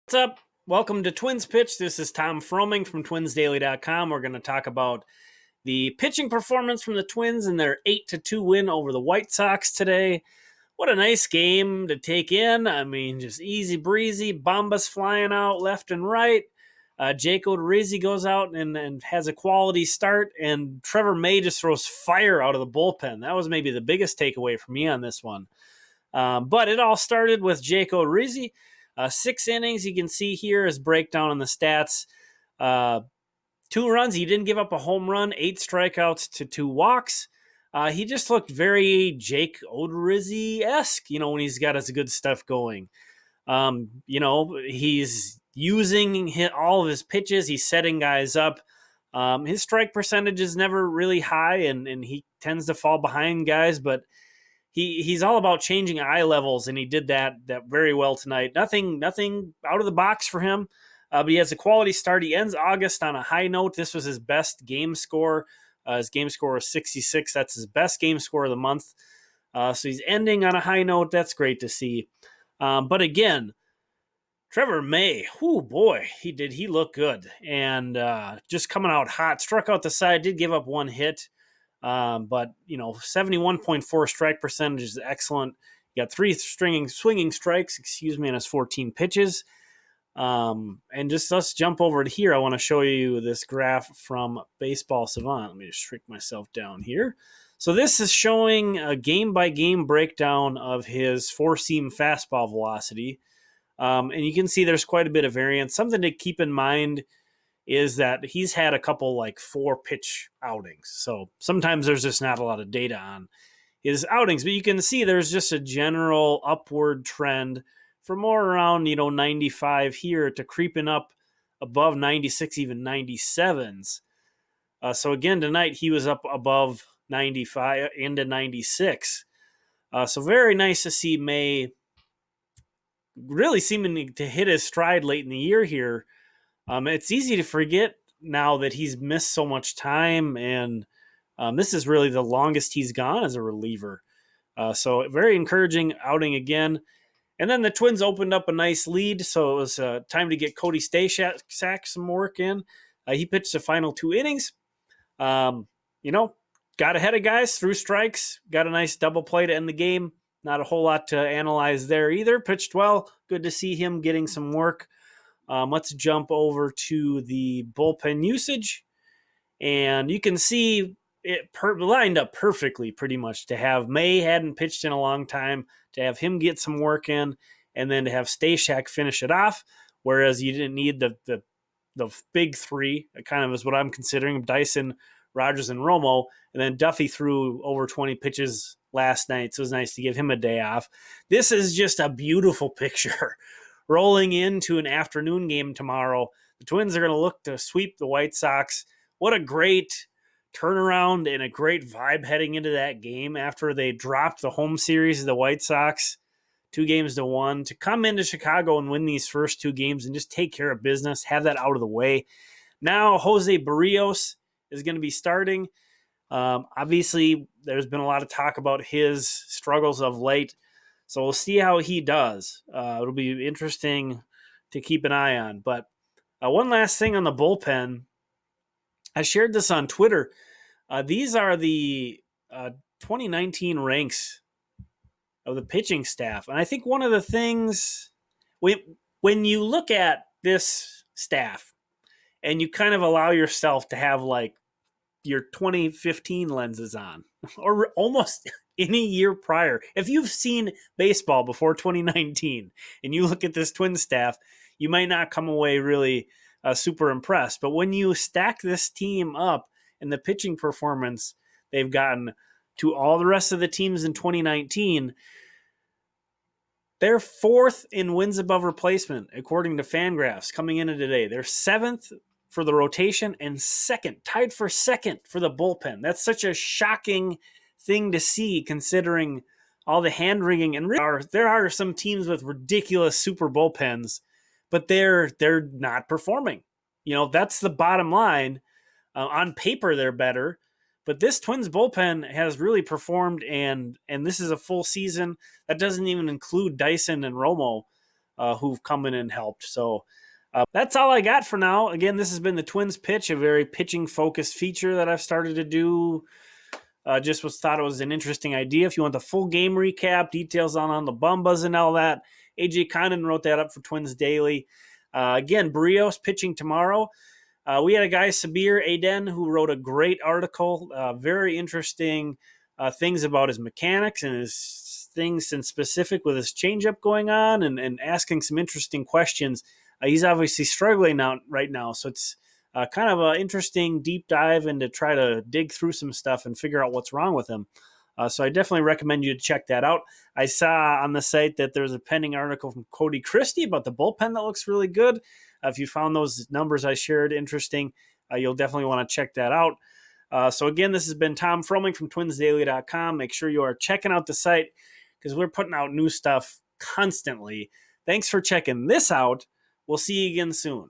What's up? Welcome to Twins Pitch. This is Tom Froming from twinsdaily.com. We're going to talk about the pitching performance from the Twins and their 8-2 win over the White Sox today. What a nice game to take in. I mean, just easy breezy, bombas flying out left and right. Jake Odorizzi goes out and has a quality start, and Trevor May just throws fire out of the bullpen. That was maybe the biggest takeaway for me on this one. But it all started with Jake Odorizzi. 6 innings, you can see here his breakdown on the stats. 2 runs, he didn't give up a home run, 8 strikeouts to 2 walks. He just looked very Jake Odorizzi-esque, when he's got his good stuff going. He's using all of his pitches. He's setting guys up. His strike percentage is never really high, and he tends to fall behind guys, but he's all about changing eye levels, and he did that very well tonight. Nothing out of the box for him, but he has a quality start. He ends August on a high note. This was his best game score. His game score was 66. That's his best game score of the month. So he's ending on a high note. That's great to see. But again, Trevor May, he looked good, and just coming out hot. Struck out the side, did give up 1 hit. But 71.4 strike percentage is excellent. You got 3 swinging strikes, on his 14 pitches. And just let's jump over to here. I want to show you this graph from Baseball Savant. Let me just shrink myself down here. So this is showing a game-by-game breakdown of his 4-seam fastball velocity. And you can see there's quite a bit of variance. Something to keep in mind is that he's had a couple 4-pitch outings. So sometimes there's just not a lot of data on his outings, but you can see there's just a general upward trend from more around, 95 here to creeping up above 96, even 97s. So again, tonight he was up above 95 into 96. So very nice to see May really seeming to hit his stride late in the year here. It's easy to forget now that he's missed so much time, and this is really the longest he's gone as a reliever. So very encouraging outing again. And then the Twins opened up a nice lead, so it was time to get Cody Stashak some work in. He pitched the final 2 innings. Got ahead of guys, threw strikes, got a nice double play to end the game. Not a whole lot to analyze there either. Pitched well. Good to see him getting some work. Let's jump over to the bullpen usage. And you can see it lined up perfectly pretty much to have May hadn't pitched in a long time, to have him get some work in, and then to have Stashak finish it off, whereas you didn't need the big 3, kind of is what I'm considering, Dyson, Rogers, and Romo, and then Duffy threw over 20 pitches last night, so it was nice to give him a day off. This is just a beautiful picture. Rolling into an afternoon game tomorrow, the Twins are going to look to sweep the White Sox. What a great turnaround and a great vibe heading into that game after they dropped the home series of the White Sox 2-1 to come into Chicago and win these first 2 games and just take care of business, have that out of the way. Now Jose Barrios is going to be starting. Obviously, there's been a lot of talk about his struggles of late, so we'll see how he does. It'll be interesting to keep an eye on. But one last thing on the bullpen. I shared this on Twitter. These are the 2019 ranks of the pitching staff. And I think one of the things, when you look at this staff and you kind of allow yourself to have your 2015 lenses on, or almost any year prior, if you've seen baseball before 2019 and you look at this Twin staff, you might not come away really super impressed. But when you stack this team up and the pitching performance they've gotten to all the rest of the teams in 2019, they're 4th in wins above replacement, according to Fangraphs coming into today. They're 7th for the rotation and 2nd, tied for 2nd for the bullpen. That's such a shocking thing to see, considering all the hand-wringing. And there are some teams with ridiculous super bullpens, but they're not performing. That's the bottom line. On paper, they're better, but this Twins bullpen has really performed, and this is a full season. That doesn't even include Dyson and Romo. who've come in and helped. So that's all I got for now. Again, this has been the Twins Pitch, a very pitching-focused feature that I've started to do. Just thought it was an interesting idea. If you want the full game recap, details on the Bumbas and all that, AJ Condon wrote that up for Twins Daily. Again, Barrios pitching tomorrow. We had a guy, Sabir Aden, who wrote a great article, very interesting things about his mechanics and his things in specific with his changeup going on, and asking some interesting questions. He's obviously struggling out right now, so it's kind of an interesting deep dive into try to dig through some stuff and figure out what's wrong with him. So I definitely recommend you to check that out. I saw on the site that there's a pending article from Cody Christie about the bullpen that looks really good. If you found those numbers I shared interesting, you'll definitely want to check that out. So again, this has been Tom Froming from twinsdaily.com. Make sure you are checking out the site because we're putting out new stuff constantly. Thanks for checking this out. We'll see you again soon.